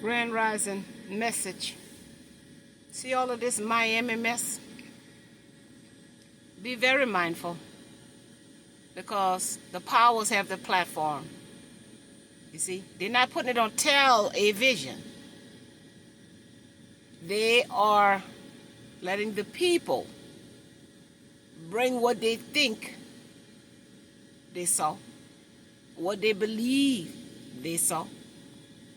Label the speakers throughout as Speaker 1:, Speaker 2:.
Speaker 1: Grand Rising message. See all of this Miami mess? Be very mindful because the powers have the platform. You see, they're not putting it on television. They are letting the people bring what they think they saw, what they believe they saw.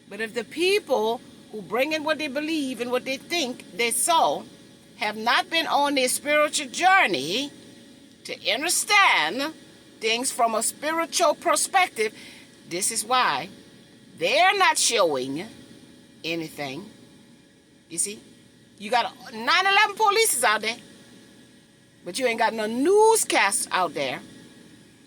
Speaker 1: But if the people who bring in what they believe and what they think they saw have not been on their spiritual journey to understand things from a spiritual perspective, this is why they're not showing anything. You see, you got 9/11 police out there, but you ain't got no newscasts out there.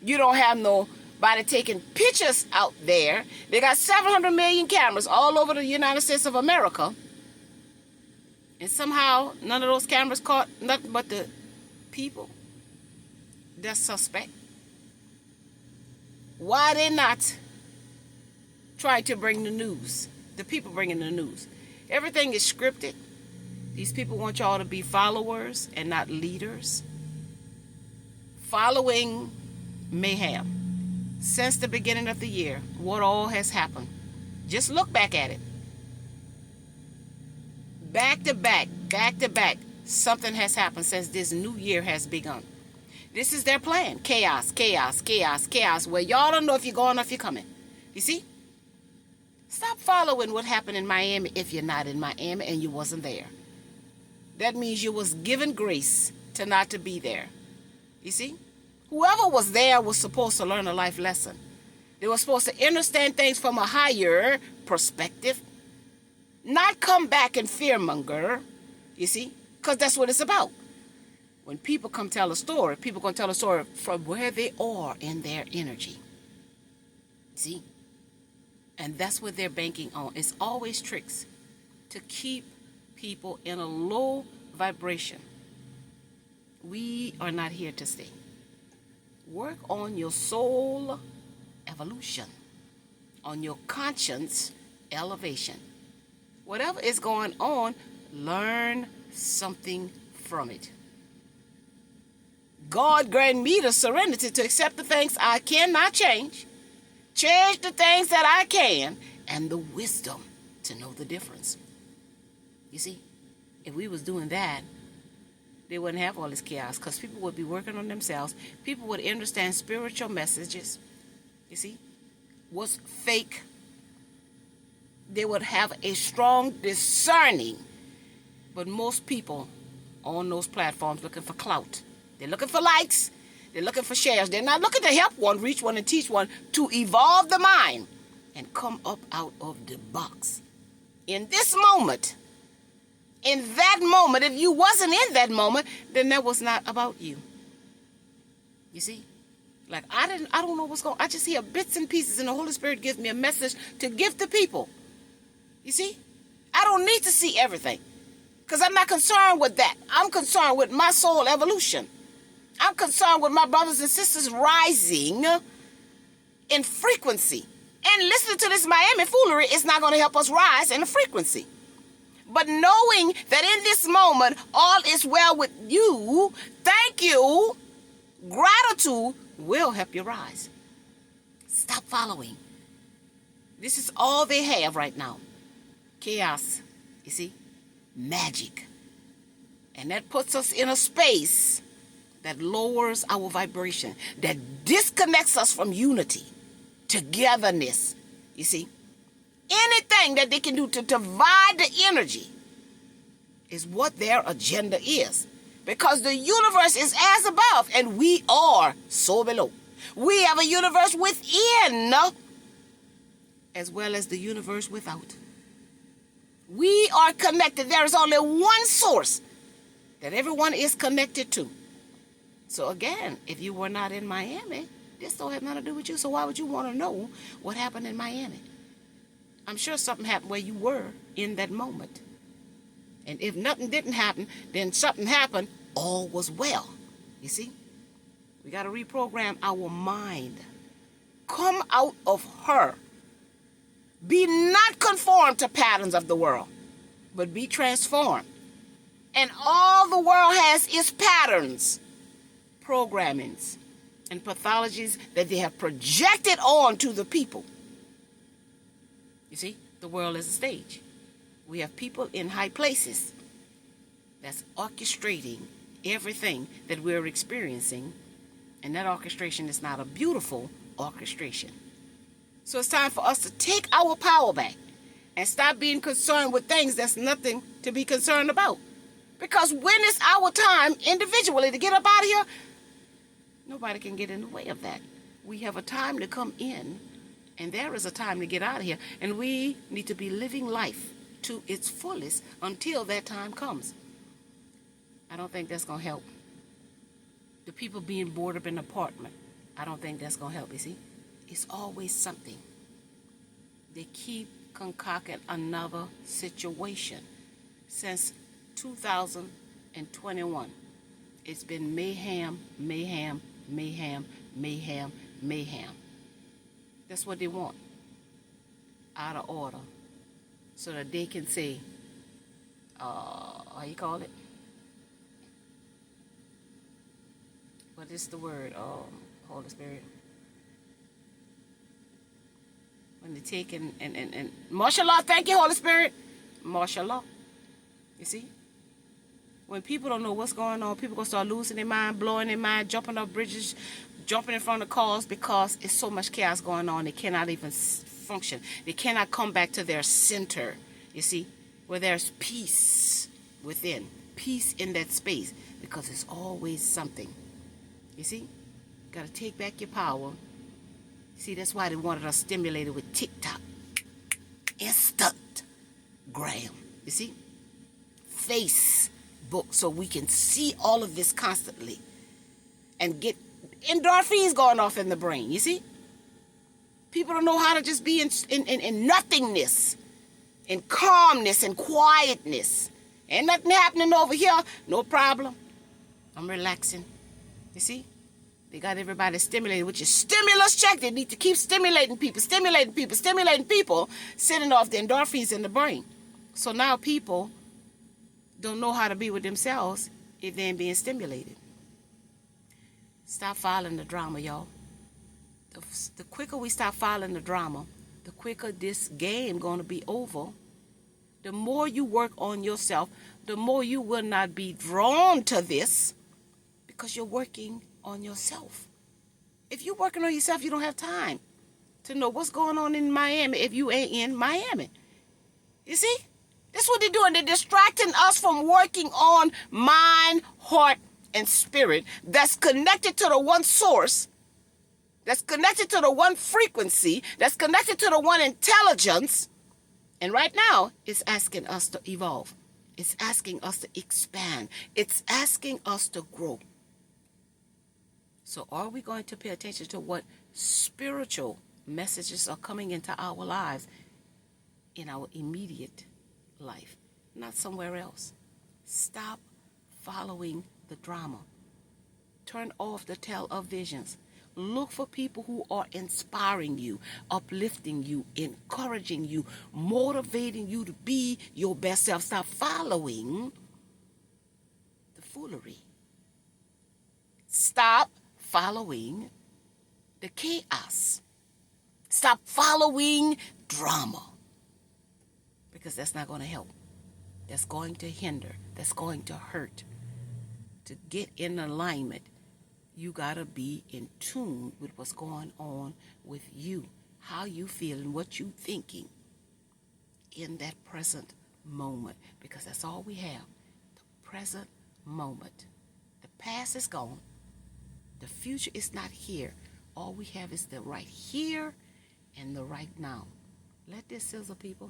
Speaker 1: You don't have nobody taking pictures out there. They got 700 million cameras all over the United States of America. And somehow none of those cameras caught nothing but the people that's suspect. Why they not trying to bring the news? The people bringing the news. Everything is scripted. These people want y'all to be followers and not leaders. Following mayhem. Since the beginning of the year, what all has happened. Just look back at it. Back to back, something has happened since this new year has begun. This is their plan. Chaos, where y'all don't know if you're going or if you're coming. You see? Stop following what happened in Miami if you're not in Miami and you wasn't there. That means you was given grace to not to be there. You see? Whoever was there was supposed to learn a life lesson. They were supposed to understand things from a higher perspective. Not come back and fearmonger, you see? Because that's what it's about. When people come tell a story, people going to tell a story from where they are in their energy. See? And that's what they're banking on. It's always tricks to keep people in a low vibration. We are not here to stay. Work on your soul evolution, on your conscience elevation. Whatever is going on, learn something from it. God grant me the serenity to accept the things I cannot change the things that I can, and the wisdom to know the difference. You see, if we was doing that, they wouldn't have all this chaos because people would be working on themselves. People would understand spiritual messages. You see, what's fake. They would have a strong discerning. But most people on those platforms looking for clout. They're looking for likes. They're looking for shares. They're not looking to help one, reach one, and teach one to evolve the mind and come up out of the box. In this moment, in that moment, if you wasn't in that moment, then that was not about you. You see? Like I don't know what's going on. I just hear bits and pieces and the Holy Spirit gives me a message to give to people. You see? I don't need to see everything because I'm not concerned with that. I'm concerned with my soul evolution. I'm concerned with my brothers and sisters rising in frequency. And listening to this Miami foolery is not going to help us rise in the frequency. But knowing that in this moment, all is well with you, thank you, gratitude will help you rise. Stop following. This is all they have right now. Chaos, you see, magic. And that puts us in a space that lowers our vibration, that disconnects us from unity, togetherness, you see. Anything that they can do to divide the energy is what their agenda is. Because the universe is as above and we are so below. We have a universe within as well as the universe without. We are connected. There is only one source that everyone is connected to. So again, if you were not in Miami, this don't have nothing to do with you. So why would you want to know what happened in Miami? I'm sure something happened where you were in that moment. And if nothing didn't happen, then something happened, all was well. You see? We got to reprogram our mind. Come out of her. Be not not conform to patterns of the world, but be transformed. And all the world has is patterns, programmings, and pathologies that they have projected on to the people. You see, the world is a stage. We have people in high places that's orchestrating everything that we're experiencing, and that orchestration is not a beautiful orchestration. So it's time for us to take our power back and stop being concerned with things that's nothing to be concerned about. Because when it's our time individually to get up out of here, nobody can get in the way of that. We have a time to come in, and there is a time to get out of here. And we need to be living life to its fullest until that time comes. I don't think that's going to help. The people being bored up in an apartment, I don't think that's going to help, you see. It's always something. They keep concocting another situation. Since 2021, it's been mayhem, mayhem, mayhem, mayhem, mayhem. That's what they want. Out of order. So that they can say, how you call it? What is the word? Holy Spirit. When they take and martial law, thank you, Holy Spirit. Martial law. You see? When people don't know what's going on, people going to start losing their mind, blowing their mind, jumping off bridges, jumping in front of cars because it's so much chaos going on. They cannot even function. They cannot come back to their center, you see, where there's peace within, peace in that space, because it's always something. You see, got to take back your power. See, that's why they wanted us stimulated with TikTok, Instagram, you see, Facebook, so we can see all of this constantly and get endorphins going off in the brain, you see. People don't know how to just be in nothingness, in calmness and quietness. Ain't nothing happening over here, no problem. I'm relaxing. You see? They got everybody stimulated, which is stimulus check. They need to keep stimulating people, stimulating people, sending off the endorphins in the brain. So now people don't know how to be with themselves if they ain't being stimulated. Stop following the drama, y'all. The quicker we stop following the drama, the quicker this game going to be over. The more you work on yourself, the more you will not be drawn to this, because you're working on yourself. If you're working on yourself, you don't have time to know what's going on in Miami if you ain't in Miami. You see? That's what they're doing. They're distracting us from working on mind, heart, and spirit that's connected to the one source, that's connected to the one frequency, that's connected to the one intelligence. And right now, it's asking us to evolve. It's asking us to expand. It's asking us to grow. So are we going to pay attention to what spiritual messages are coming into our lives in our immediate life, not somewhere else? Stop following the drama. Turn off the televisions. Look for people who are inspiring you, uplifting you, encouraging you, motivating you to be your best self. Stop following the foolery. Stop following the chaos. Stop following drama. Because that's not going to help. That's going to hinder. That's going to hurt. To get in alignment, you got to be in tune with what's going on with you, how you feel and what you thinking in that present moment, because that's all we have, the present moment. The past is gone. The future is not here. All we have is the right here and the right now. Let this sizzle, people.